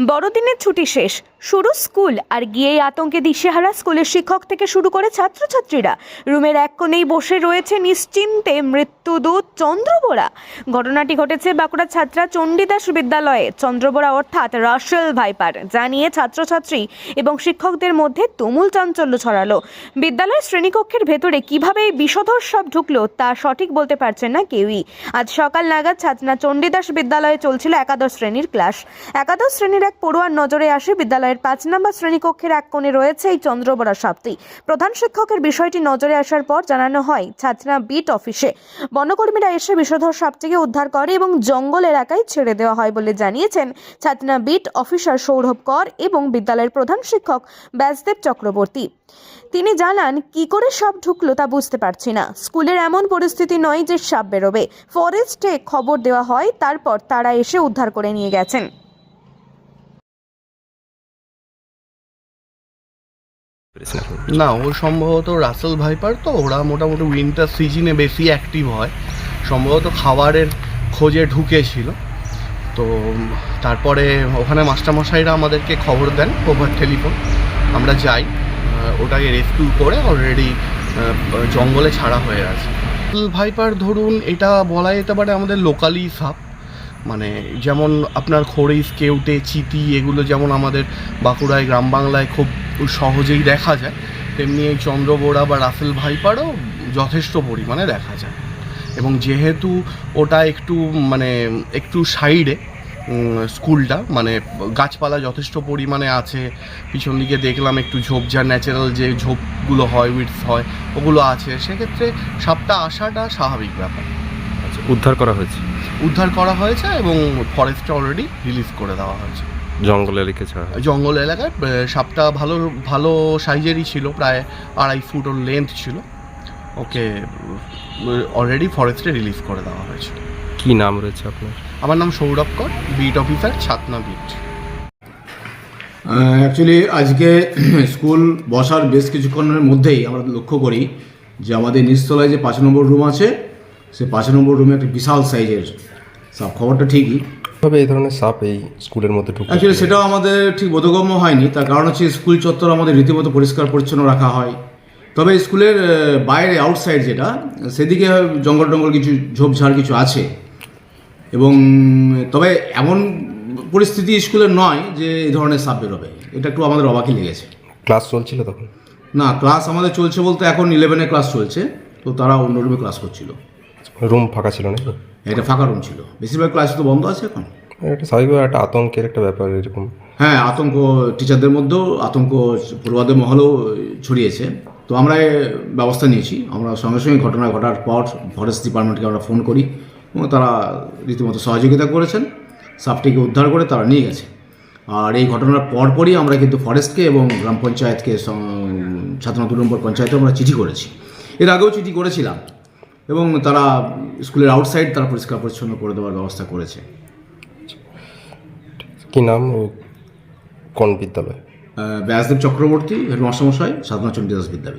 বড়দিনের ছুটি শেষ, শুরু স্কুল, আর গিয়েই আতঙ্কে দিশেহারা স্কুলের শিক্ষক থেকে শুরু করে ছাত্রছাত্রীরা। রুমের এক কোণেই বসে রয়েছে নিশ্চিন্তে মৃত্যুদূত চন্দ্রবোরা। ঘটনাটি ঘটেছে বাঁকুড়া ছাত্রা চণ্ডীদাস বিদ্যালয়ে। চন্দ্রবোরা অর্থাৎ রাসেল ভাইপার জানিয়ে ছাত্রছাত্রী এবং শিক্ষকদের মধ্যে তুমুল চাঞ্চল্য ছড়ালো। বিদ্যালয়ের শ্রেণীকক্ষের ভেতরে কিভাবে এই বিষধর সাপ ঢুকলো তা সঠিক বলতে পারছেন না কেউই। আজ সকাল নাগাদ ছাত্রা চণ্ডীদাস বিদ্যালয়ে চলছিল একাদশ শ্রেণীর ক্লাস। একাদশ শ্রেণীর এক পড়ুয়ার নজরে আসে বিদ্যালয়ের 5 নম্বর শ্রেণীকক্ষের এক কোণে রয়েছে এই চন্দ্রবোরা সাপটি। প্রধান শিক্ষকের বিষয়টি নজরে আসার পর জানানো হয় ছাত্রা বিট অফিসে। বনকর্মীরা এসে বিষধর সাপটিকে উদ্ধার করে এবং জঙ্গল এলাকায় ছেড়ে দেওয়া হয় বলে জানিয়েছেন ছাত্রা বিট অফিসার সৌরভ কর এবং বিদ্যালয়ের প্রধান শিক্ষক ব্যাসদেব চক্রবর্তী। তিনি জানান, কি করে সাপ ঢুকলো তা বুঝতে পারছি না। স্কুলের এমন পরিস্থিতি নয় যে সাপ বেরোবে। ফরেস্টে খবর দেওয়া হয়, তারপর তারা এসে উদ্ধার করে নিয়ে গেছেন। না, ও সম্ভবত রাসেল ভাইপার, তো ওরা মোটামুটি উইন্টার সিজনে বেশি অ্যাক্টিভ হয়। সম্ভবত খাবারের খোঁজে ঢুকেছিল, তো তারপরে ওখানে মাস্টারমশাইরা আমাদেরকে খবর দেন ওভার টেলিফোন। আমরা যাই, ওটাকে রেস্কিউ করে অলরেডি জঙ্গলে ছাড়া হয়ে আছে। রাসেল ভাইপার ধরুন, এটা বলা যেতে পারে আমাদের লোকালি সাপ। মানে যেমন আপনার খড়িস, কেউটে, চিতি এগুলো যেমন আমাদের বাঁকুড়ায় গ্রাম বাংলায় খুব সহজেই দেখা যায়, তেমনি এই চন্দ্রবোরা বা রাসেল ভাইপারও যথেষ্ট পরিমাণে দেখা যায়। এবং যেহেতু ওটা একটু সাইডে স্কুলটা, মানে গাছপালা যথেষ্ট পরিমাণে আছে, পিছন দিকে দেখলাম একটু ঝোপঝাড়, ন্যাচারাল যে ঝোপগুলো হয়, উইডস হয়, ওগুলো আছে, সেক্ষেত্রে সাপটা আসাটা স্বাভাবিক ব্যাপার। আচ্ছা, উদ্ধার করা হয়েছে এবং ফরেস্টে অলরেডি রিলিজ করে দেওয়া হয়েছে। জঙ্গল এলাকায় সাপটা ভালো সাইজেরই ছিল, প্রায় 2.5 ফুট ওর লেন্থ ছিল। ওকে অলরেডি ফরেস্টে রিলিজ করে দেওয়া হয়েছে। কি নাম রয়েছে আপনার? আমার নাম সৌরভ কর, বিট অফিসার, ছাতনা বিট। অ্যাকচুয়ালি আজকে স্কুল বসার বেশ কিছুক্ষণের মধ্যেই আমরা লক্ষ্য করি যে আমাদের নিচতলায় যে 5 নম্বর রুম আছে, সে 5 নম্বর রুমে একটা বিশাল সাইজের সাপ। খবরটা ঠিকই, তবে এই ধরনের সাপ এই স্কুলের মধ্যে ঢুকে অ্যাকচুয়ালি সেটাও আমাদের ঠিক বোধগম্য হয়নি। তার কারণ হচ্ছে স্কুল চত্বর আমাদের রীতিমতো পরিষ্কার পরিচ্ছন্ন রাখা হয়, তবে স্কুলের বাইরে আউটসাইড যেটা, সেদিকে জঙ্গল কিছু ঝোপঝাড় কিছু আছে। এবং তবে এমন পরিস্থিতি স্কুলের নয় যে এই ধরনের সাপ বেরোবে, এটা একটু আমাদের অবাকই লেগেছে। ক্লাস চলছিল তখন? না, ক্লাস আমাদের চলছে বলতে এখন 11-এ ক্লাস চলছে, তো তারা অন্য রুমে ক্লাস করছিল। রুম ফাঁকা ছিল নাকি? এটা ফাঁকা রুম ছিল, বেশিরভাগ ক্লাস তো বন্ধ আছে এখন। এটা স্বাভাবিক একটা আতঙ্কের একটা ব্যাপার এরকম। হ্যাঁ, আতঙ্ক টিচারদের মধ্যেও, আতঙ্ক পড়ুয়াদের মহলেও ছড়িয়েছে। তো আমরা ব্যবস্থা নিয়েছি। আমরা সঙ্গে সঙ্গে ঘটনা ঘটার পর ফরেস্ট ডিপার্টমেন্টকে আমরা ফোন করি এবং তারা রীতিমতো সহযোগিতা করেছেন। সাপটিকে উদ্ধার করে তারা নিয়ে গেছে। আর এই ঘটনার পরপরই আমরা কিন্তু ফরেস্টকে এবং গ্রাম পঞ্চায়েতকে, ছাত্র 2 নম্বর পঞ্চায়েতে আমরা চিঠি করেছি। এর আগেও চিঠি করেছিলাম এবং তারা স্কুলের আউটসাইড তারা পরিষ্কার পরিচ্ছন্ন করে দেওয়ার ব্যবস্থা করেছে। কি নাম, কোন বিদ্যালয়? ব্যাসদেব চক্রবর্তী, হেডমাস্টারমশাই, সাধনা চণ্ডীদাস বিদ্যালয়।